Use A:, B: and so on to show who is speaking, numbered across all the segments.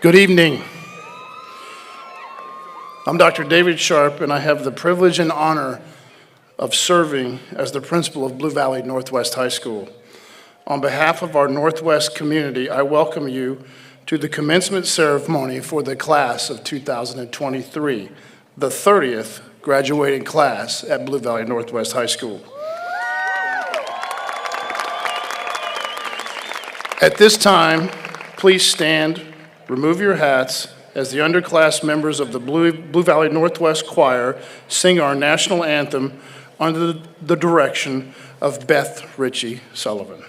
A: Good evening. I'm Dr. David Sharp, and I have the privilege and honor of serving as the principal of Blue Valley Northwest High School. On behalf of our Northwest community, I welcome you to the commencement ceremony for the class of 2023, the 30th graduating class at Blue Valley Northwest High School. At this time, please stand, remove your hats, as the underclass members of the Blue Valley Northwest Choir sing our national anthem under the direction of Beth Ritchie Sullivan.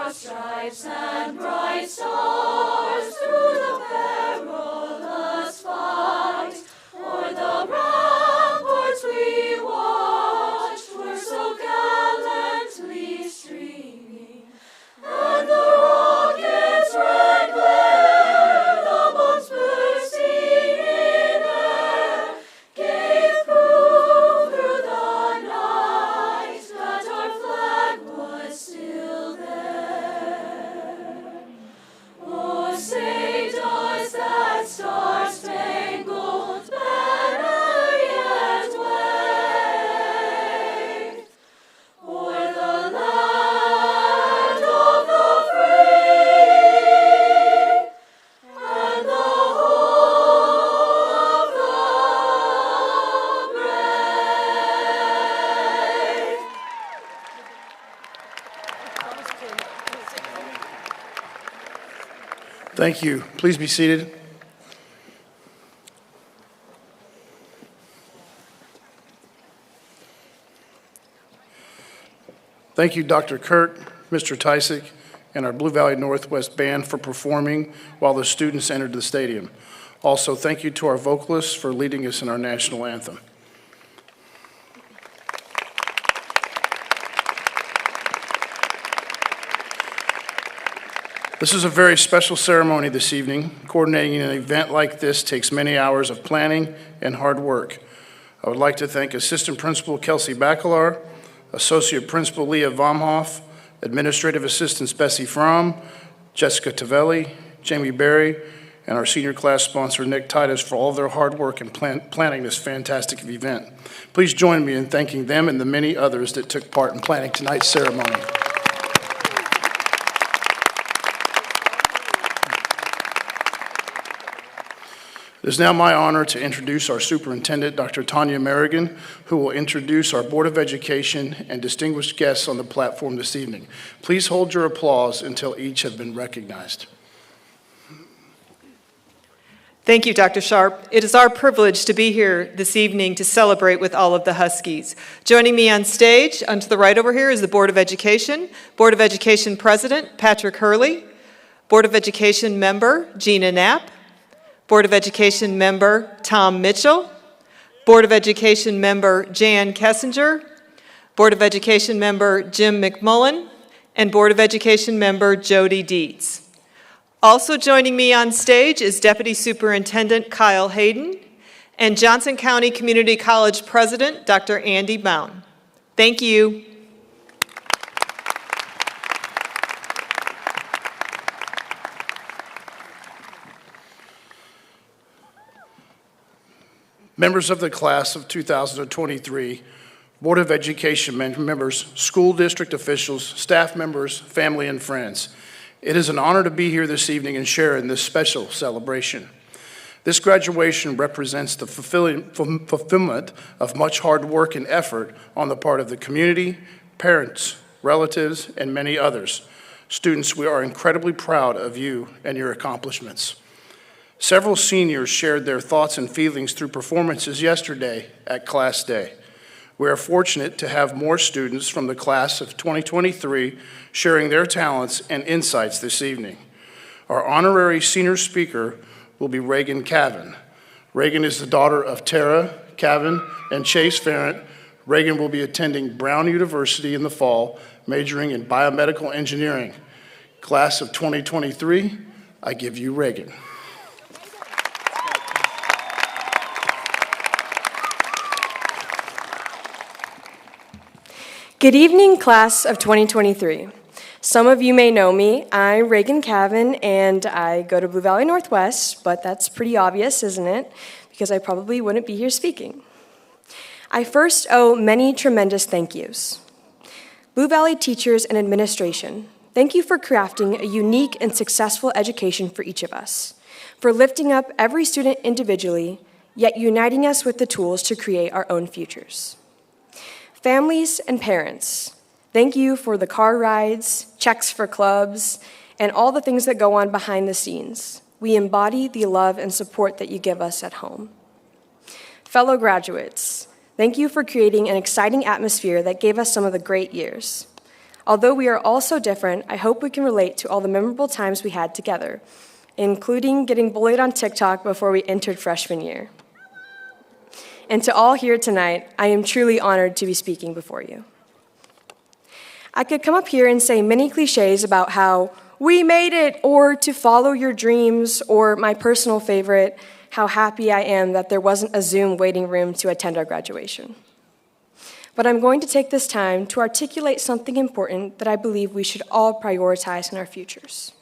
B: Stripes and bright stars through the perilous fight, o'er the ramparts we watched were so gallantly streaming, and the rockets' red glare, the bombs bursting in air, gave proof through the night that our flag was still there. Say, does that star-spangled banner yet wave o'er the land of the free and the home of the brave?
A: Thank you. Please be seated. Thank you, Dr. Kurt, Mr. Tysick, and our Blue Valley Northwest Band for performing while the students entered the stadium. Also, thank you to our vocalists for leading us in our national anthem. This is a very special ceremony this evening. Coordinating an event like this takes many hours of planning and hard work. I would like to thank Assistant Principal Kelsey Bacalar, Associate Principal Leah Vomhoff, Administrative Assistants Bessie Fromm, Jessica Tavelli, Jamie Berry, and our senior class sponsor Nick Titus for all of their hard work in planning this fantastic event. Please join me in thanking them and the many others that took part in planning tonight's ceremony. It is now my honor to introduce our superintendent, Dr. Tanya Merrigan, who will introduce our Board of Education and distinguished guests on the platform this evening. Please hold your applause until each have been recognized.
C: Thank you, Dr. Sharp. It is our privilege to be here this evening to celebrate with all of the Huskies. Joining me on stage, on to the right over here, is the Board of Education. Board of Education President, Patrick Hurley. Board of Education Member, Gina Knapp. Board of Education Member, Tom Mitchell. Board of Education Member, Jan Kessinger. Board of Education Member, Jim McMullen. And Board of Education Member, Jody Dietz. Also joining me on stage is Deputy Superintendent Kyle Hayden and Johnson County Community College President, Dr. Andy Bound. Thank you.
A: Members of the class of 2023, Board of Education members, school district officials, staff members, family, and friends. It is an honor to be here this evening and share in this special celebration. This graduation represents the fulfillment of much hard work and effort on the part of the community, parents, relatives, and many others. Students, we are incredibly proud of you and your accomplishments. Several seniors shared their thoughts and feelings through performances yesterday at Class Day. We are fortunate to have more students from the class of 2023 sharing their talents and insights this evening. Our honorary senior speaker will be Reagan Cavan. Reagan is the daughter of Tara, Kevin, and Chase Farrant. Reagan will be attending Brown University in the fall, majoring in biomedical engineering. Class of 2023, I give you Reagan.
D: Good evening, class of 2023. Some of you may know me. I'm Reagan Cavan, and I go to Blue Valley Northwest, but that's pretty obvious, isn't it? Because I probably wouldn't be here speaking. I first owe many tremendous thank yous. Blue Valley teachers and administration, thank you for crafting a unique and successful education for each of us, for lifting up every student individually, yet uniting us with the tools to create our own futures. Families and parents, thank you for the car rides, checks for clubs, and all the things that go on behind the scenes. We embody the love and support that you give us at home. Fellow graduates, thank you for creating an exciting atmosphere that gave us some of the great years. Although we are all so different, I hope we can relate to all the memorable times we had together, including getting bullied on TikTok before we entered freshman year. And to all here tonight, I am truly honored to be speaking before you. I could come up here and say many cliches about how we made it, or to follow your dreams, or my personal favorite, how happy I am that there wasn't a Zoom waiting room to attend our graduation. But I'm going to take this time to articulate something important that I believe we should all prioritize in our futures.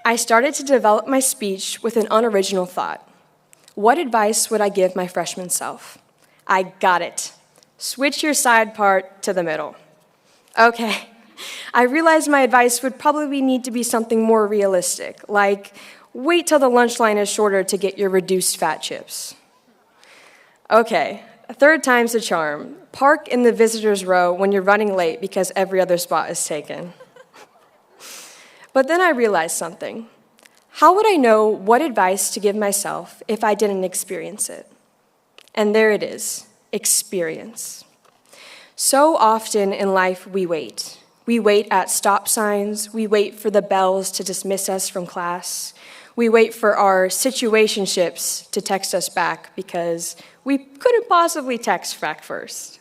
D: I started to develop my speech with an unoriginal thought. What advice would I give my freshman self? I got it. Switch your side part to the middle. Okay, I realized my advice would probably need to be something more realistic, like wait till the lunch line is shorter to get your reduced fat chips. Okay, third time's the charm. Park in the visitor's row when you're running late because every other spot is taken. But then I realized something. How would I know what advice to give myself if I didn't experience it? And there it is, experience. So often in life we wait. We wait at stop signs, we wait for the bells to dismiss us from class, we wait for our situationships to text us back because we couldn't possibly text back first.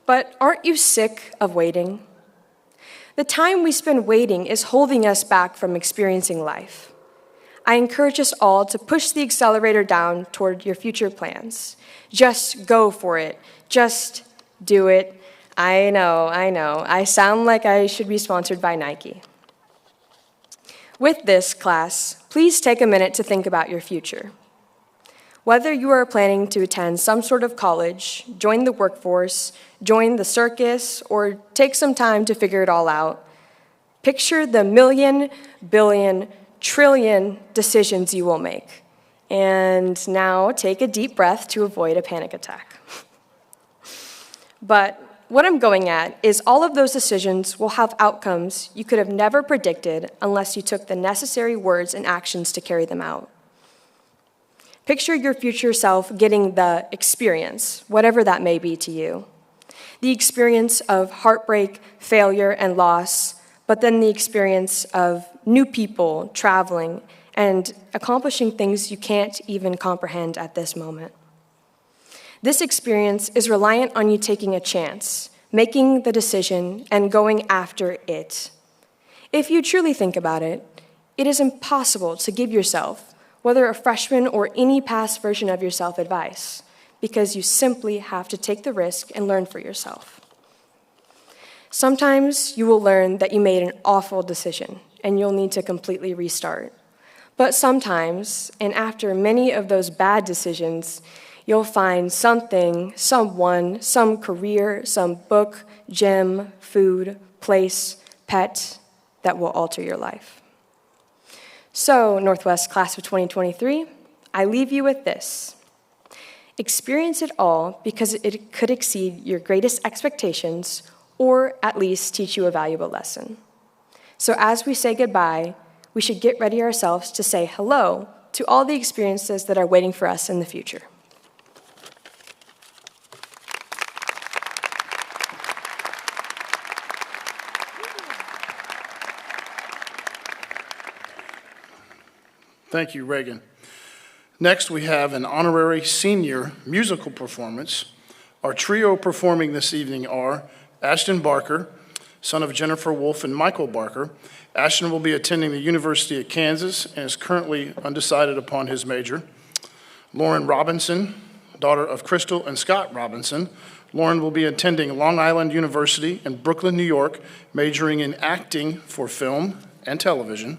D: But aren't you sick of waiting? The time we spend waiting is holding us back from experiencing life. I encourage us all to push the accelerator down toward your future plans. Just go for it. Just do it. I know. I sound like I should be sponsored by Nike. With this, class, please take a minute to think about your future. Whether you are planning to attend some sort of college, join the workforce, join the circus, or take some time to figure it all out, picture the million, billion, trillion decisions you will make. And now take a deep breath to avoid a panic attack. But what I'm going at is all of those decisions will have outcomes you could have never predicted unless you took the necessary words and actions to carry them out. Picture your future self getting the experience, whatever that may be to you. The experience of heartbreak, failure, and loss, but then the experience of new people, traveling, and accomplishing things you can't even comprehend at this moment. This experience is reliant on you taking a chance, making the decision, and going after it. If you truly think about it, it is impossible to give yourself, whether a freshman or any past version of yourself, advice, because you simply have to take the risk and learn for yourself. Sometimes you will learn that you made an awful decision, and you'll need to completely restart. But sometimes, and after many of those bad decisions, you'll find something, someone, some career, some book, gym, food, place, pet that will alter your life. So, Northwest Class of 2023, I leave you with this. Experience it all because it could exceed your greatest expectations or at least teach you a valuable lesson. So as we say goodbye, we should get ready ourselves to say hello to all the experiences that are waiting for us in the future.
A: Thank you, Reagan. Next, we have an honorary senior musical performance. Our trio performing this evening are Ashton Barker, son of Jennifer Wolfe and Michael Barker. Ashton will be attending the University of Kansas and is currently undecided upon his major. Lauren Robinson, daughter of Crystal and Scott Robinson. Lauren will be attending Long Island University in Brooklyn, New York, majoring in acting for film and television.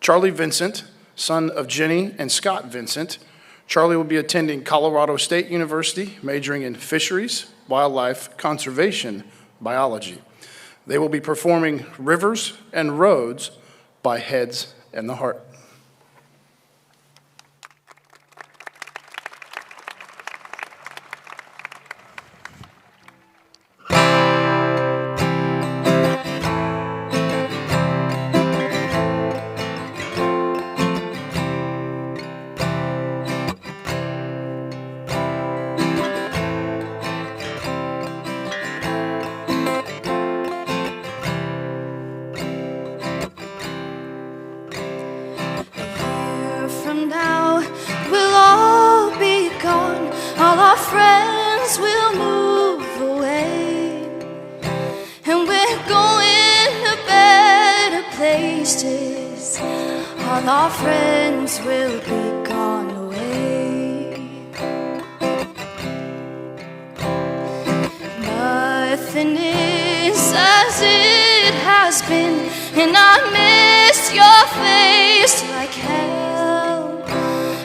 A: Charlie Vincent, son of Jenny and Scott Vincent. Charlie will be attending Colorado State University, majoring in fisheries, wildlife, conservation, biology. They will be performing Rivers and Roads by Heads and the Heart.
B: From now, we'll all be gone. All our friends will move away, and we're going to better places. All our friends will be gone away. Nothing is as it has been, and I miss your face like hell.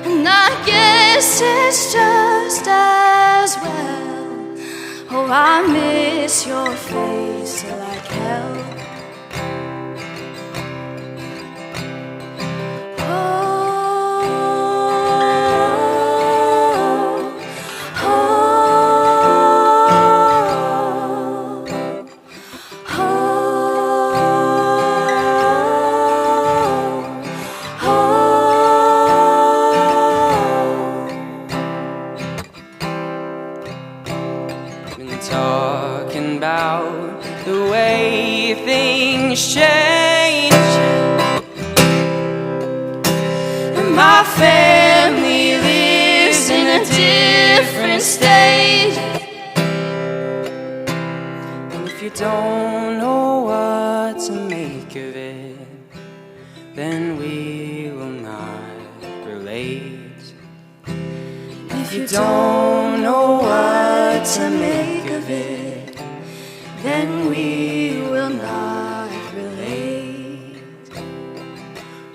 B: And I guess it's just as well. Oh, I miss your face like hell.
E: Talking about the way things change, and my family lives in a different state. And if you don't know what to make of it, then we will not relate. If you don't know what to make of it, then we will not relate.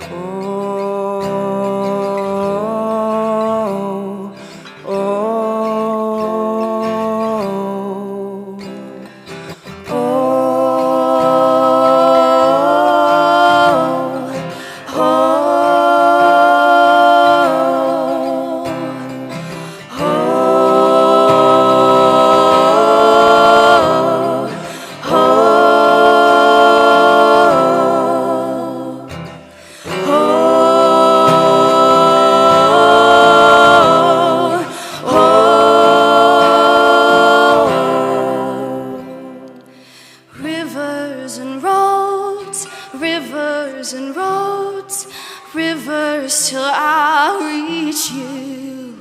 E: Oh, oh, oh, rivers and roads, rivers till I reach you.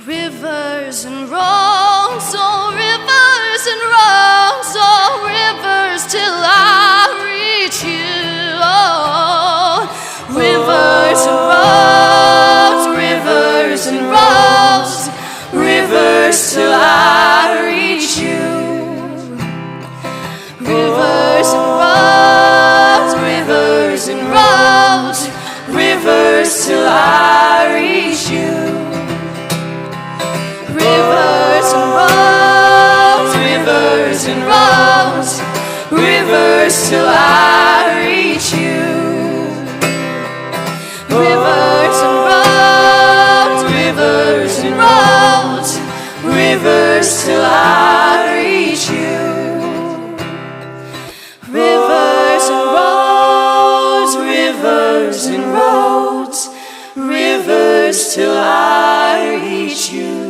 E: Rivers and roads, oh rivers and roads, oh rivers till I reach you. Oh, rivers and roads, rivers till I reach you. Rivers and roads, rivers and roads, rivers till I reach you. Rivers and roads, rivers and roads, rivers till I reach you. Rivers and roads, rivers and roads, rivers till I reach you. Rivers and roads, rivers and roads, rivers till I reach you.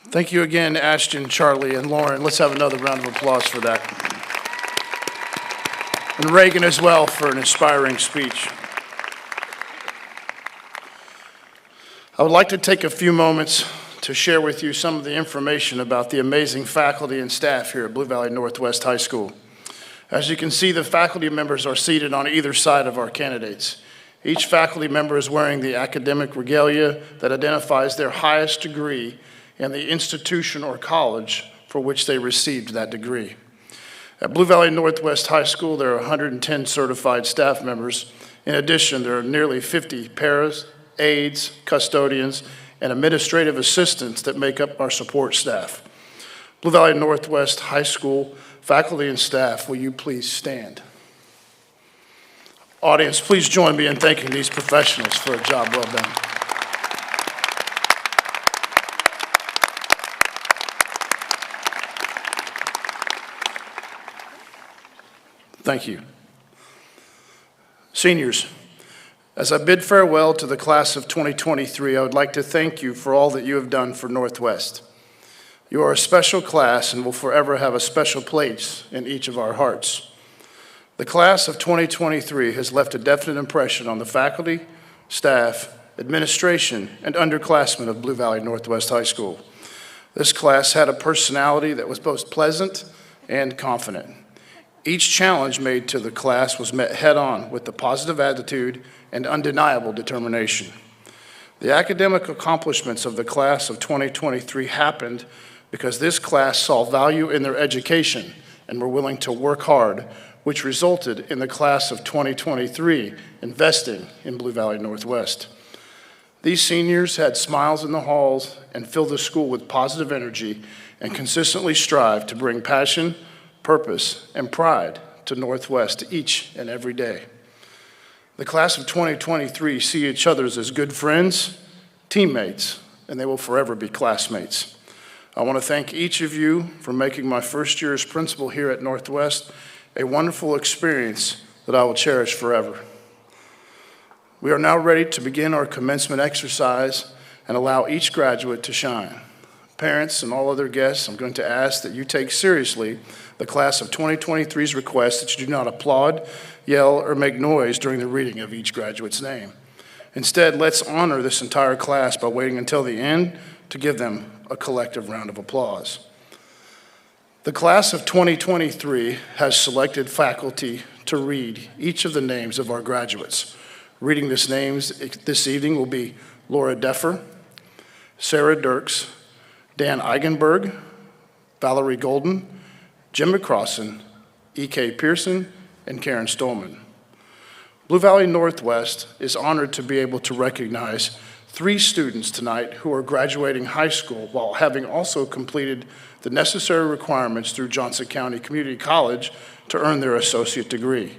A: Thank you again, Ashton, Charlie, and Lauren. Let's have another round of applause for that. And Reagan as well for an inspiring speech. I would like to take a few moments to share with you some of the information about the amazing faculty and staff here at Blue Valley Northwest High School. As you can see, the faculty members are seated on either side of our candidates. Each faculty member is wearing the academic regalia that identifies their highest degree and the institution or college for which they received that degree. At Blue Valley Northwest High School, there are 110 certified staff members. In addition, there are nearly 50 paras, aides, custodians, and administrative assistants that make up our support staff. Blue Valley Northwest High School faculty and staff, will you please stand? Audience, please join me in thanking these professionals for a job well done. Thank you. Seniors, as I bid farewell to the class of 2023, I would like to thank you for all that you have done for Northwest. You are a special class and will forever have a special place in each of our hearts. The class of 2023 has left a definite impression on the faculty, staff, administration, and underclassmen of Blue Valley Northwest High School. This class had a personality that was both pleasant and confident. Each challenge made to the class was met head-on with a positive attitude and undeniable determination. The academic accomplishments of the class of 2023 happened because this class saw value in their education and were willing to work hard, which resulted in the class of 2023 investing in Blue Valley Northwest. These seniors had smiles in the halls and filled the school with positive energy and consistently strived to bring passion, purpose, and pride to Northwest each and every day. The class of 2023 see each other as good friends, teammates, and they will forever be classmates. I want to thank each of you for making my first year as principal here at Northwest a wonderful experience that I will cherish forever. We are now ready to begin our commencement exercise and allow each graduate to shine. Parents and all other guests, I'm going to ask that you take seriously the class of 2023's request that you do not applaud, yell, or make noise during the reading of each graduate's name. Instead, let's honor this entire class by waiting until the end to give them a collective round of applause. The class of 2023 has selected faculty to read each of the names of our graduates. Reading these names this evening will be Laura Deffer, Sarah Dirks, Dan Eigenberg, Valerie Golden, Jim McCrossan, E.K. Pearson, and Karen Stolman. Blue Valley Northwest is honored to be able to recognize 3 students tonight who are graduating high school while having also completed the necessary requirements through Johnson County Community College to earn their associate degree.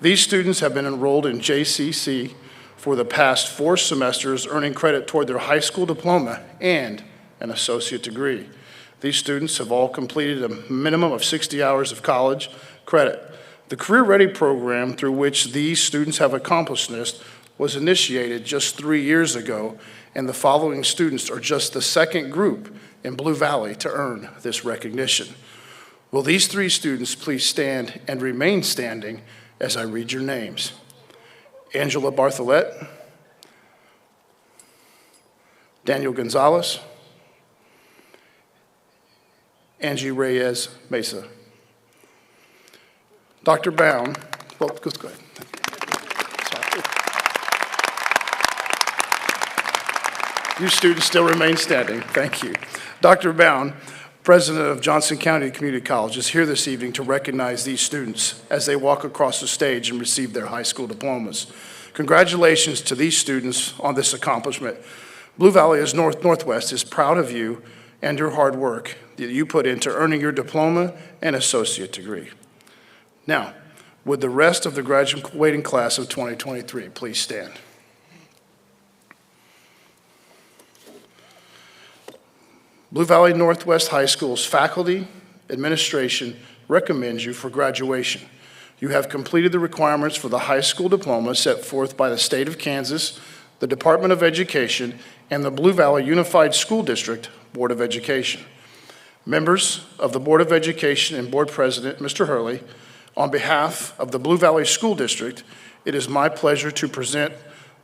A: These students have been enrolled in JCC for the past 4 semesters, earning credit toward their high school diploma and an associate degree. These students have all completed a minimum of 60 hours of college credit. The Career Ready program through which these students have accomplished this was initiated just 3 years ago, and the following students are just the second group in Blue Valley to earn this recognition. Will these 3 students please stand and remain standing as I read your names? Angela Bartholet, Daniel Gonzalez, Angie Reyes Mesa. Dr. Bound, well, go ahead. You students still remain standing. Thank you. Dr. Bound, president of Johnson County Community College, is here this evening to recognize these students as they walk across the stage and receive their high school diplomas. Congratulations to these students on this accomplishment. Blue Valley Northwest is proud of you and your hard work that you put into earning your diploma and associate degree. Now, would the rest of the graduating class of 2023 please stand? Blue Valley Northwest High School's faculty, administration recommends you for graduation. You have completed the requirements for the high school diploma set forth by the state of Kansas, the Department of Education, and the Blue Valley Unified School District Board of Education. Members of the Board of Education and Board President, Mr. Hurley, on behalf of the Blue Valley School District, it is my pleasure to present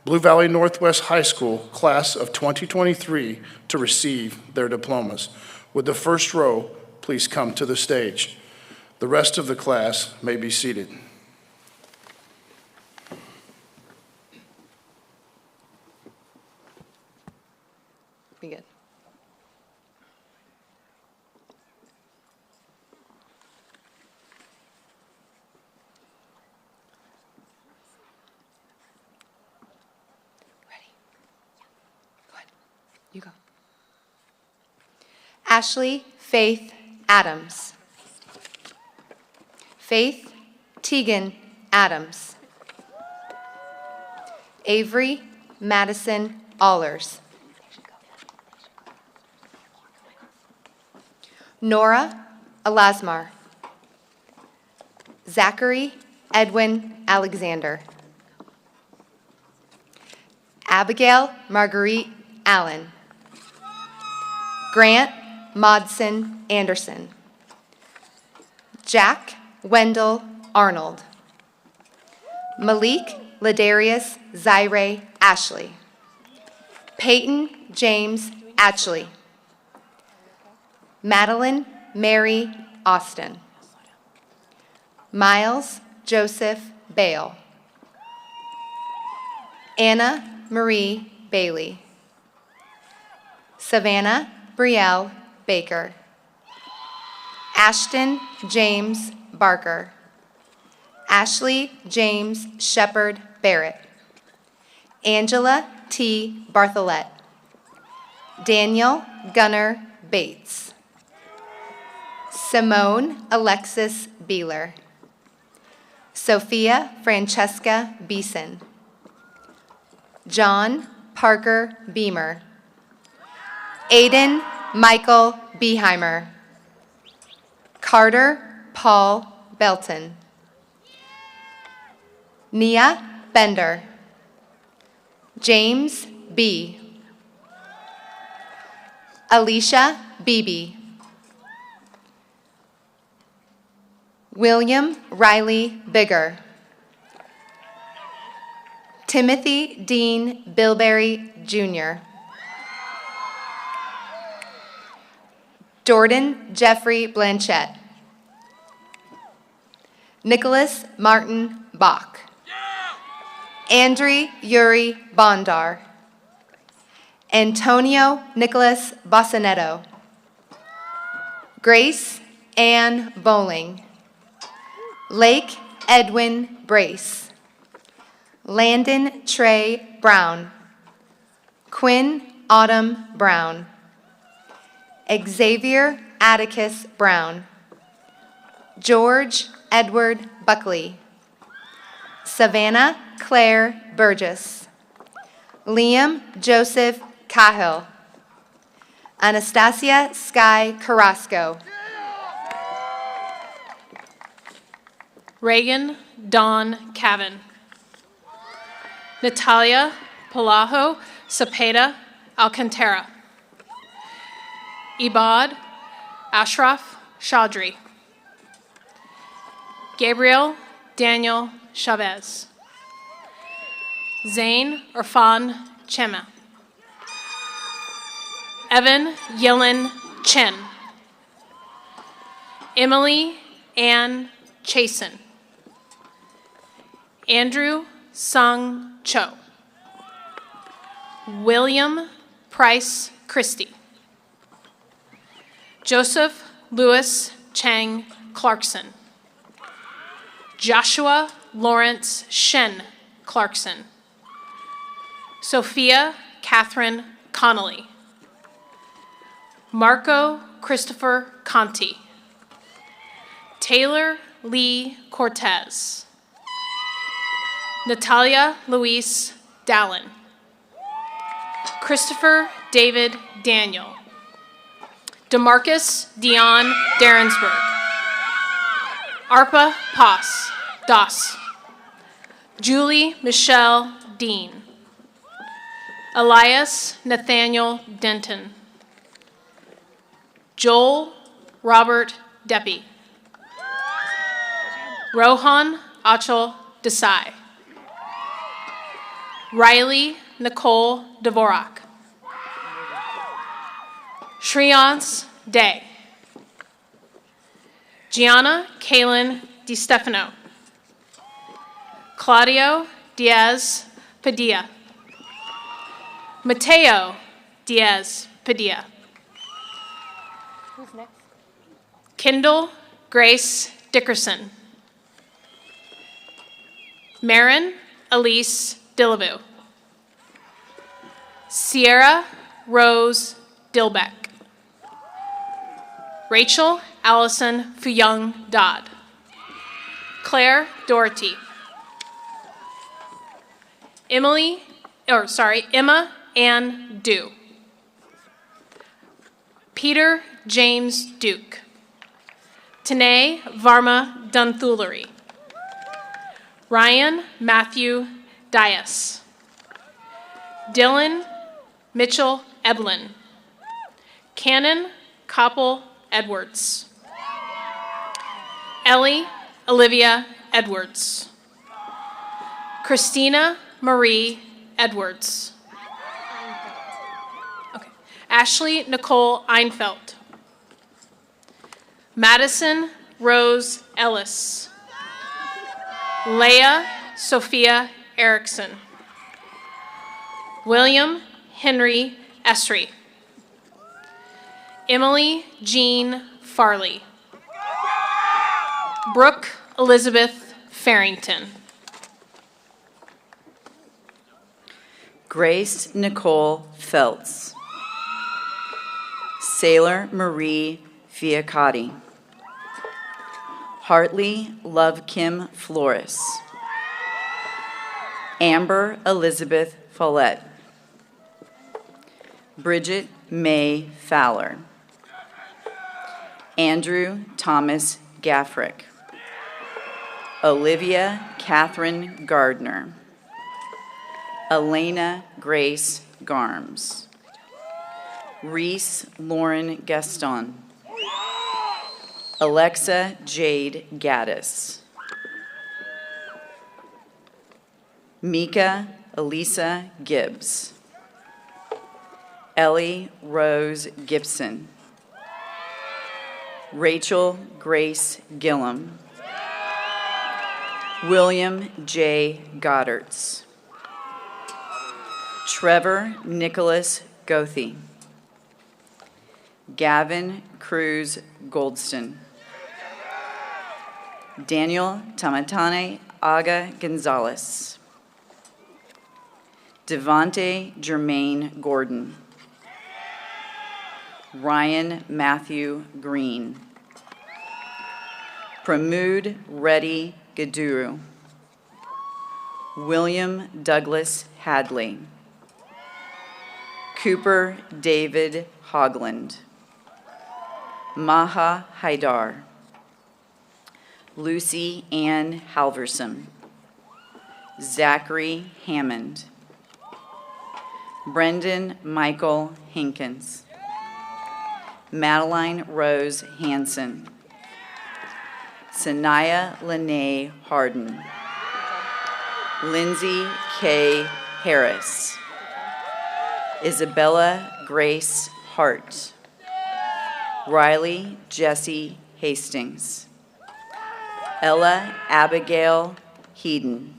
A: Blue Valley Northwest High School Class of 2023 to receive their diplomas. Would the first row please come to the stage? The rest of the class may be seated.
C: Be good. Ready? Go ahead. You go.
F: Ashley Faith Adams. Faith Tegan Adams. Avery Madison Allers. Nora Alasmar. Zachary Edwin Alexander. Abigail Marguerite Allen. Grant Modson Anderson. Jack Wendell Arnold. Malik Ladarius Zaire Ashley. Peyton James Atchley. Madeline Mary Austin. Miles Joseph Bale. Anna Marie Bailey. Savannah Brielle Baker. Ashton James Barker. Ashley James Shepard Barrett. Angela T. Bartholet. Daniel Gunnar Bates. Simone Alexis Beeler. Sophia Francesca Beeson. John Parker Beamer. Aiden Michael Beheimer. Carter Paul Belton. Nia Bender. James B. Alicia Beebe. William Riley Bigger. Timothy Dean Bilberry Jr. Jordan Jeffrey Blanchett. Nicholas Martin Bach. Andrew Yuri Bondar. Antonio Nicholas Bossanetto. Grace Ann Bowling. Lake Edwin Brace. Landon Trey Brown. Quinn Autumn Brown. Xavier Atticus Brown. George Edward Buckley. Savannah Claire Burgess. Liam Joseph Cahill. Anastasia Sky Carrasco.
G: Reagan Dawn Cavan. Natalia Palajo Cepeda Alcantara. Ibad Ashraf Chaudhry. Gabriel Daniel Chavez. Zain Irfan Chema. Evan Yellen Chen. Emily Ann Chasen. Andrew Sung Cho. William Price Christie. Joseph Lewis Chang Clarkson. Joshua Lawrence Shen Clarkson. Sophia Catherine Connolly. Marco Christopher Conti. Taylor Lee Cortez. Natalia Louise Dallin. Christopher David Daniel. DeMarcus Dion Darrensburg. Arpa Pass Das. Julie Michelle Dean. Elias Nathaniel Denton. Joel Robert Deppy. Rohan Achal Desai. Riley Nicole Dvorak. Shreyans Day. Gianna Kaylin DiStefano. Claudio Diaz Padilla. Mateo Diaz Padilla.
F: Who's next?
G: Kendall Grace Dickerson. Marin Elise Dillavu. Sierra Rose Dilbeck. Rachel Allison Fuyung Dodd. Claire Doherty. Emma Ann Dew. Peter James Duke. Tanae Varma Dunthulery. Ryan Matthew Dias. Dylan Mitchell Eblin. Cannon Koppel Edwards. Ellie Olivia Edwards. Christina Marie Edwards. Okay. Ashley Nicole Einfeld. Madison Rose Ellis. Leah Sophia Erickson. William Henry Esri. Emily Jean Farley. Brooke Elizabeth Farrington.
E: Grace Nicole Feltz. Sailor Marie Fiacotti. Hartley Love Kim Flores. Amber Elizabeth Follett. Bridget May Fowler. Andrew Thomas Gaffrick. Olivia Catherine Gardner. Elena Grace Garms. Reese Lauren Gaston. Alexa Jade Gaddis. Mika Elisa Gibbs. Ellie Rose Gibson. Rachel Grace Gillum. William J. Godderts. Trevor Nicholas Gothi. Gavin Cruz Goldston. Daniel Tamatane Aga Gonzalez. Devonte Jermaine Gordon. Ryan Matthew Green. Pramod Reddy Gaduru. William Douglas Hadley. Cooper David Hogland. Maha Haidar. Lucy Ann Halverson. Zachary Hammond. Brendan Michael Hinkins. Madeline Rose Hanson. Sanaya Lene Harden. Lindsay K. Harris. Isabella Grace Hart. Riley Jesse Hastings. Ella Abigail Heeden.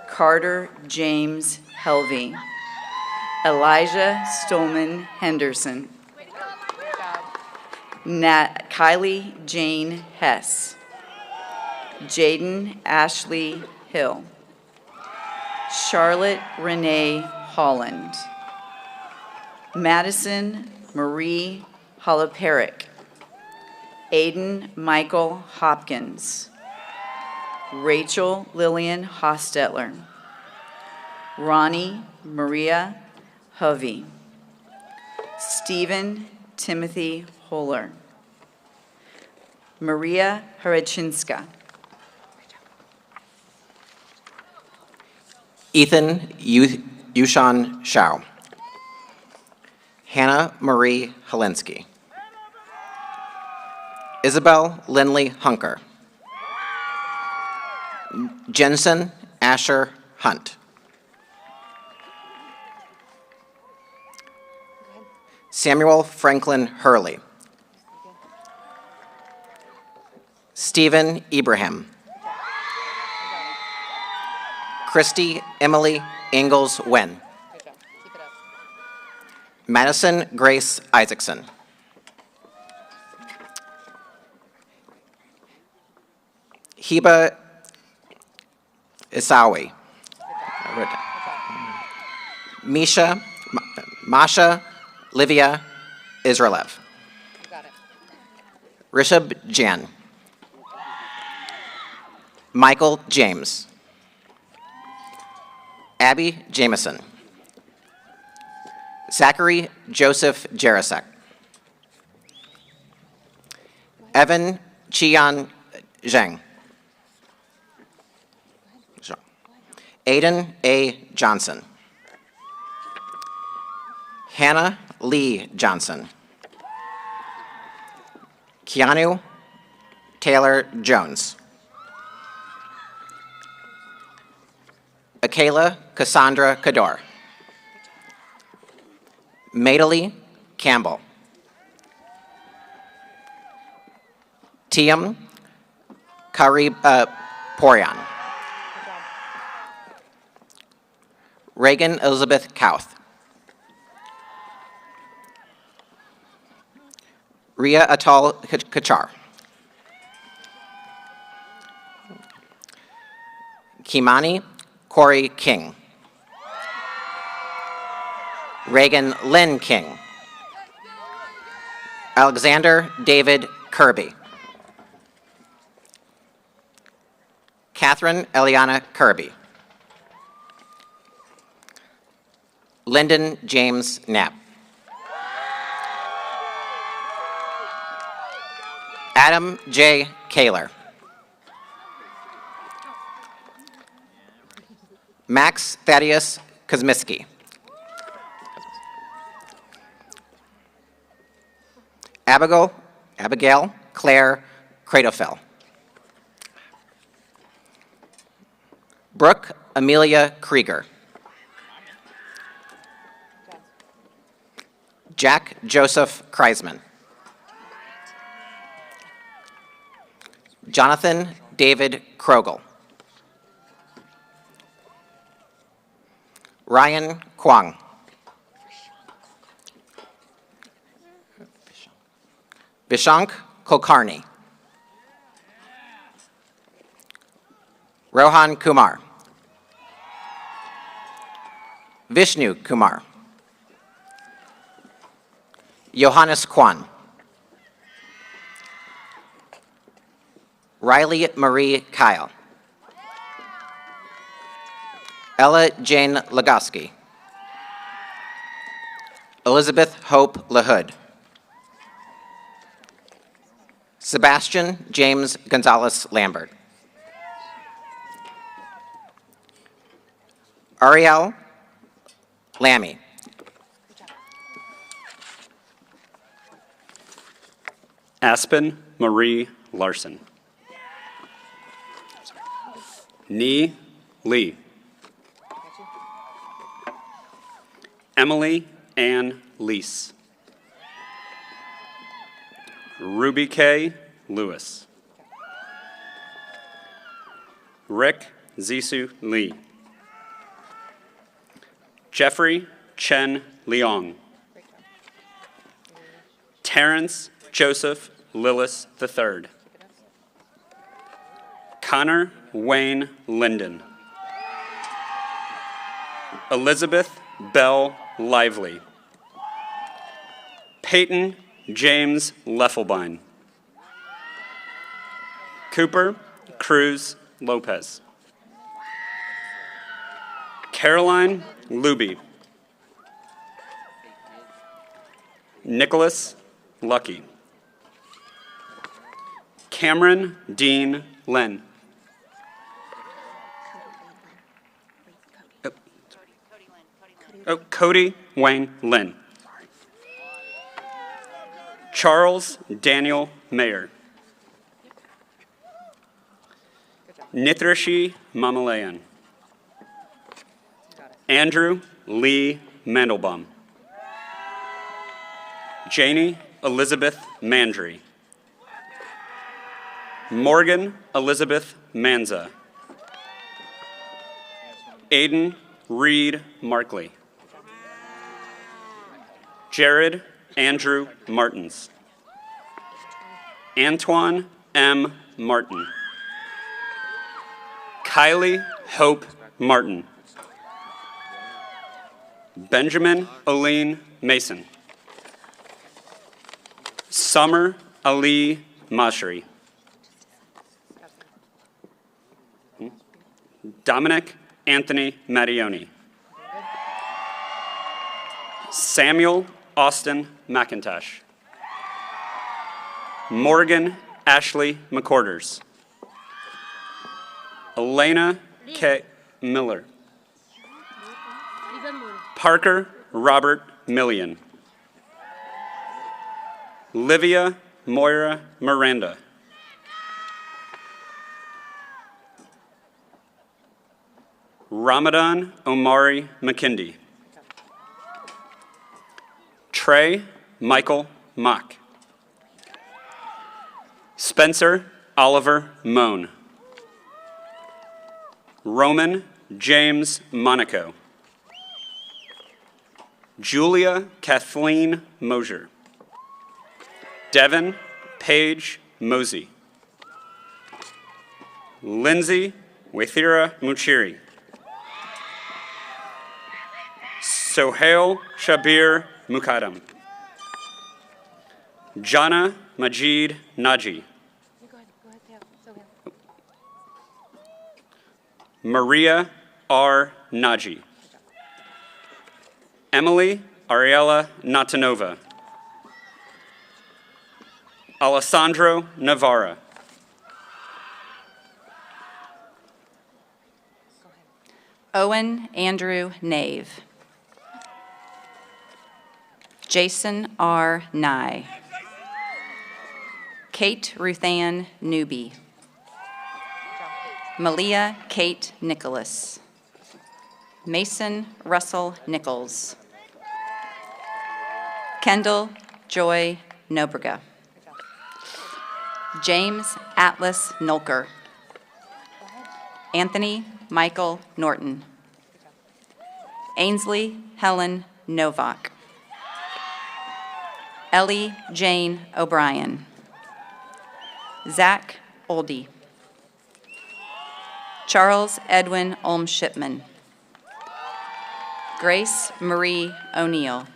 E: Carter James Helvey. Elijah Stolman Henderson. Kylie Jane Hess. Jaden Ashley Hill. Charlotte Renee Holland. Madison Marie Holoparik. Aiden Michael Hopkins. Rachel Lillian Hostetler. Ronnie Maria Hovey. Stephen Timothy Holler. Maria Harachinska.
H: Ethan Yushan Shao. Hannah Marie Helensky. Isabel Lindley Hunker. Jensen Asher Hunt. Samuel Franklin Hurley. Stephen Ibrahim. Christy Emily Ingalls Wen. Madison Grace Isaacson. Heba Isawi. Masha Livia Israelev. Rishabh Jan. Michael James. Abby Jameson. Zachary Joseph Jarasek. Evan Chian Zhang. Aiden A. Johnson. Hannah Lee Johnson. Keanu Taylor Jones. Akela Cassandra Kador. Madeley Campbell. Tiam Karib Porian. Reagan Elizabeth Kauth. Ria Atal Kachar. Kimani Corey King. Reagan Lynn King. Alexander David Kirby. Catherine Eliana Kirby. Lyndon James Knapp. Adam J. Kaler. Max Thaddeus Kosmiski. Abigail Claire Cradofell. Brooke Amelia Krieger. Jack Joseph Kreisman. Jonathan David Krogel. Ryan Kwong. Vishank Kulkarni. Rohan Kumar. Vishnu Kumar. Johannes Kwan. Riley Marie Kyle. Ella Jane Lagoski. Elizabeth Hope LaHood. Sebastian James Gonzalez Lambert. Ariel Lammy.
I: Aspen Marie Larson. Nee Lee. Emily Ann Lease. Ruby K. Lewis. Rick Zissou Lee. Jeffrey Chen Leong. Terrence Joseph Lillis III. Connor Wayne Linden. Elizabeth Bell Lively. Peyton James Leffelbein. Cooper Cruz Lopez. Caroline Luby. Nicholas Lucky. Cameron Dean Len. Cody Wayne Lynn. Charles Daniel Mayer. Nithrishi Mamalayan. Andrew Lee Mandelbaum. Janie Elizabeth Mandry. Morgan Elizabeth Manza. Aiden Reed Markley. Jared Andrew Martins. Antoine M. Martin. Kylie Hope Martin. Benjamin Oline Mason. Summer Ali Mashri. Dominic Anthony Mattioni. Samuel Austin McIntosh. Morgan Ashley McCorders. Elena K. Miller. Parker Robert Millian. Livia Moira Miranda. Ramadan Omari McKindy. Trey Michael Mock. Spencer Oliver Moan. Roman James Monaco. Julia Kathleen Mosier. Devin Paige Mosey. Lindsay Waithira Muchiri. Sohail Shabir Mukadam. Jana Majid Naji. Maria R. Naji. Emily Ariella Natanova. Alessandro Navarra.
E: Owen Andrew Nave. Jason R. Nye. Kate Ruthann Newby. Malia Kate Nicholas. Mason Russell Nichols. Kendall Joy Nobrega. James Atlas Nolker. Anthony Michael Norton. Ainsley Helen Novak. Ellie Jane O'Brien. Zach Oldie. Charles Edwin Olm Shipman. Grace Marie O'Neill.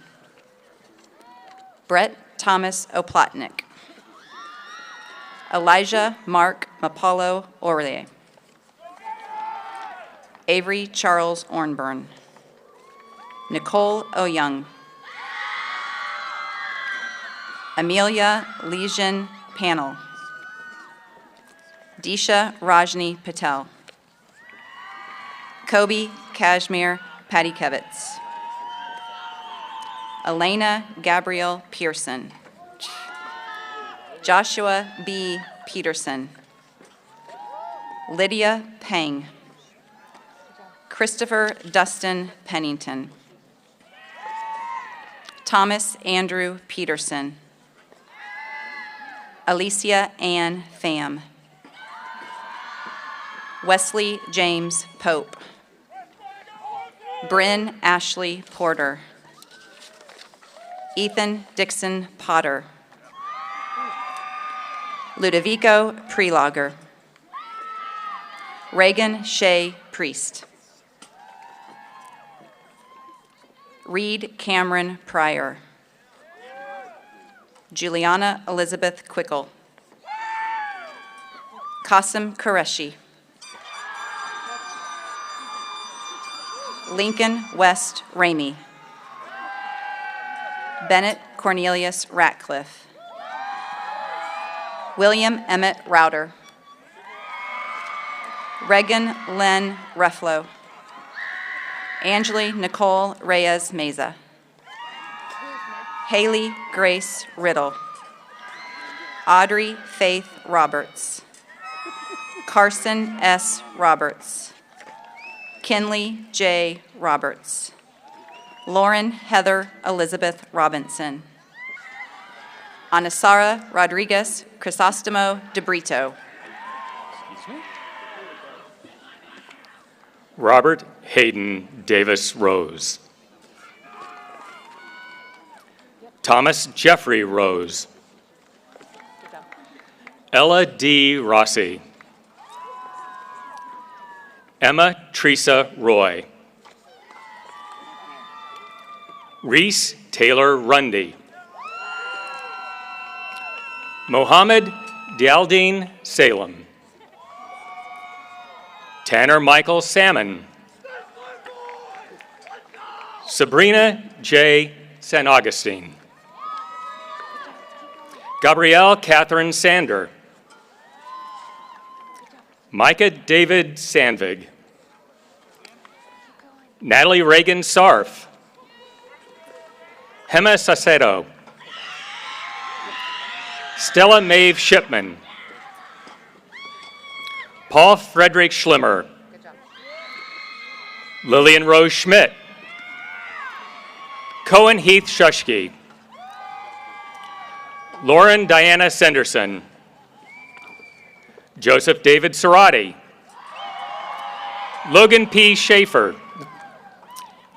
E: Brett Thomas Oplotnik. Elijah Mark Mapalo Orle. Avery Charles Ornburn. Nicole O'Young. Amelia Legion Panel. Disha Rajni Patel. Kobe Kashmir Padikevitz. Elena Gabrielle Pearson. Joshua B. Peterson. Lydia Peng. Christopher Dustin Pennington. Thomas Andrew Peterson. Alicia Ann Pham. Wesley James Pope. Bryn Ashley Porter. Ethan Dixon Potter. Ludovico Prelogger. Reagan Shea Priest. Reed Cameron Pryor. Juliana Elizabeth Quickle. Qasim Qureshi. Lincoln West Ramey. Bennett Cornelius Ratcliffe. William Emmett Router. Regan Len Ruffalo. Angeli Nicole Reyes Meza. Haley Grace Riddle. Audrey Faith Roberts. Carson S. Roberts. Kinley J. Roberts. Lauren Heather Elizabeth Robinson. Anasara Rodriguez Crisostomo de Brito.
J: Robert Hayden Davis Rose. Thomas Jeffrey Rose. Ella D. Rossi. Emma Teresa Roy. Reese Taylor Rundy. Mohammed Dialdine Salem. Tanner Michael Salmon. Sabrina J. San Augustine. Gabrielle Catherine Sander. Micah David Sandvig. Natalie Reagan Sarf. Hema Sacedo. Stella Maeve Shipman. Paul Frederick Schlimmer. Lillian Rose Schmidt. Cohen Heath Shushke. Lauren Diana Senderson. Joseph David Cerati. Logan P. Schaefer.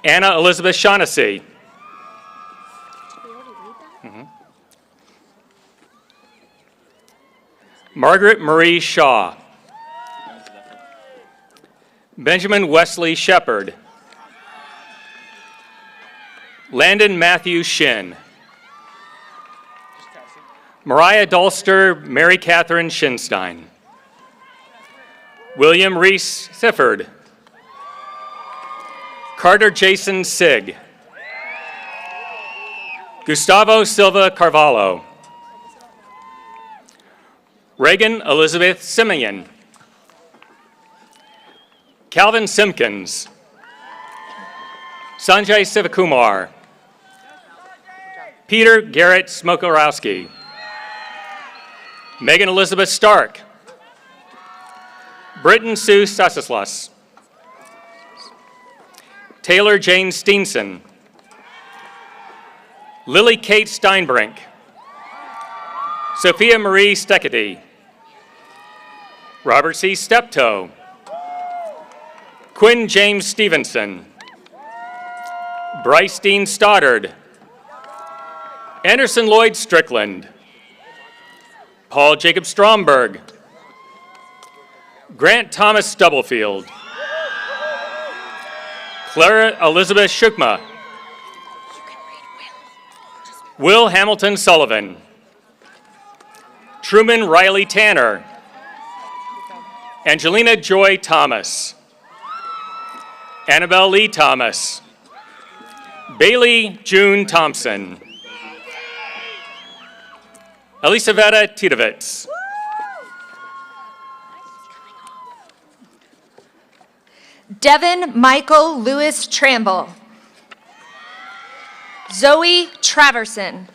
J: Anna Elizabeth Shaughnessy. Margaret Marie Shaw. Benjamin Wesley Shepard. Landon Matthew Shin. Mariah Dolster Mary Catherine Shinstein. William Reese Sifford. Carter Jason Sigg. Gustavo Silva Carvalho. Reagan Elizabeth Simeon. Calvin Simpkins. Sanjay Sivakumar. Peter Garrett Smokorowski. Megan Elizabeth Stark. Britton Sue Stasislas. Taylor Jane Steenson. Lily Kate Steinbrink. Sophia Marie Steketty. Robert C. Steptoe. Quinn James Stevenson. Bryce Dean Stoddard. Anderson Lloyd Strickland. Paul Jacob Stromberg. Grant Thomas Stubblefield. Clara Elizabeth Shukma. Will Hamilton Sullivan. Truman Riley Tanner. Angelina Joy Thomas. Annabelle Lee Thomas. Bailey June Thompson. Elisaveta Titovitz.
F: Devin Michael Lewis Tramble. Zoe Traverson.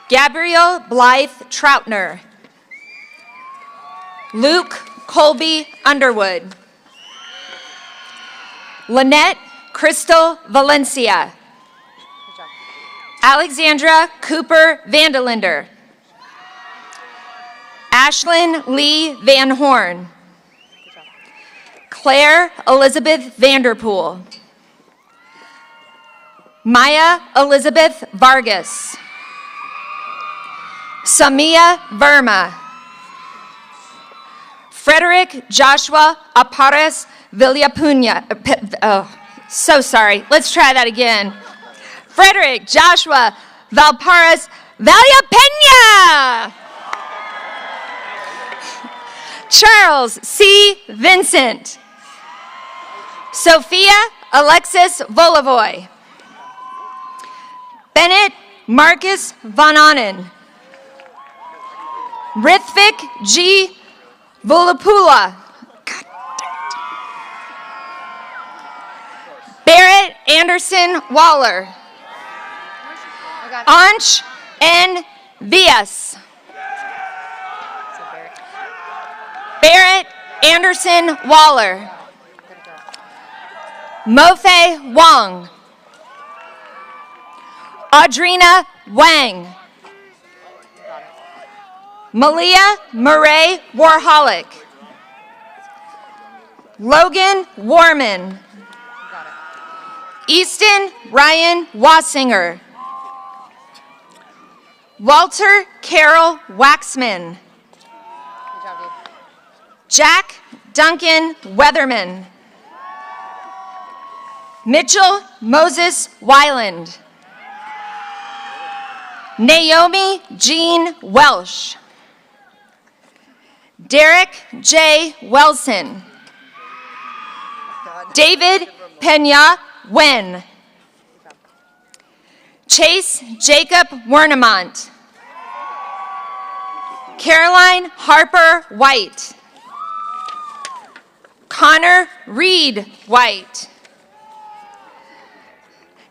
F: Gabriel Blythe Troutner. Luke Colby Underwood. Lynette Crystal Valencia. Alexandra Cooper Vandelinder. Ashlyn Lee Van Horn. Claire Elizabeth Vanderpool. Maya Elizabeth Vargas. Samia Verma. Frederick Joshua Apares Villapuña. So sorry. Let's try that again. Frederick Joshua Valparez Vallapeña. Charles C. Vincent. Sophia Alexis Volovoy. Bennett Marcus Van Onen. Rithvik G. Volapula. Barrett Anderson Waller. Anch N. Vias. Barrett Anderson Waller. Mofei Wong. Audrina Wang. Malia Murray Warholic. Logan Warman. Easton Ryan Wassinger. Walter Carroll Waxman. Jack Duncan Weatherman. Mitchell Moses Weiland. Naomi Jean Welsh. Derek J. Welson. David Pena Wen. Chase Jacob Wernemont. Caroline Harper White. Connor Reed White.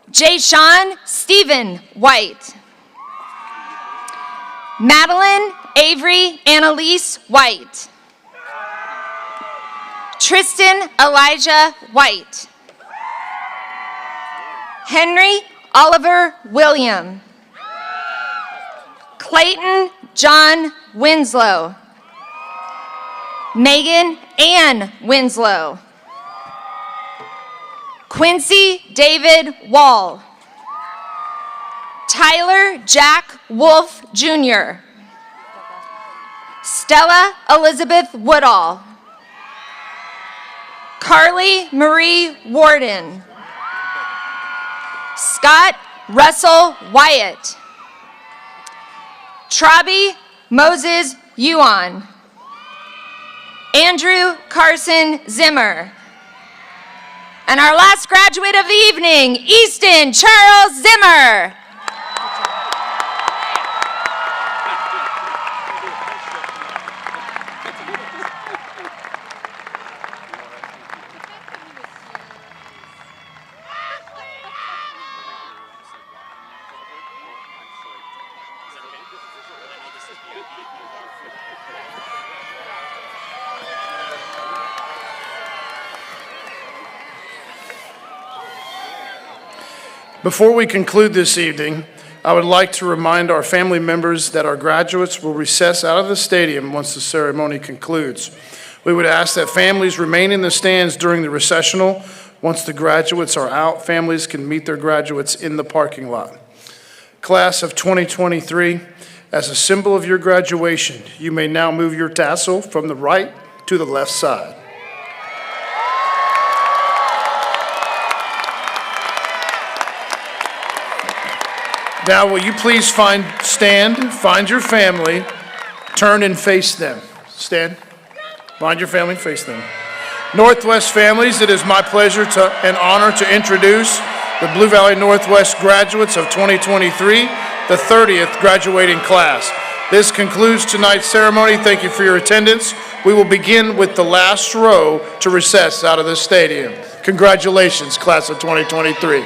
F: Jayshawn Stephen White. Madeline Avery Annalise White. Tristan Elijah White. Henry Oliver William. Clayton John Winslow. Megan Ann Winslow. Quincy David Wall. Tyler Jack Wolf Jr. Stella Elizabeth Woodall. Carly Marie Warden. Scott Russell Wyatt. Trabi Moses Yuan. Andrew Carson Zimmer. And our last graduate of the evening, Easton Charles Zimmer.
A: Before we conclude this evening, I would like to remind our family members that our graduates will recess out of the stadium once the ceremony concludes. We would ask that families remain in the stands during the recessional. Once the graduates are out, families can meet their graduates in the parking lot. Class of 2023, as a symbol of your graduation, you may now move your tassel from the right to the left side. Now, will you please find your family, turn and face them. Stand, find your family, face them. Northwest families, it is my pleasure and honor to introduce the Blue Valley Northwest graduates of 2023, the 30th graduating class. This concludes tonight's ceremony. Thank you for your attendance. We will begin with the last row to recess out of the stadium. Congratulations, class of 2023.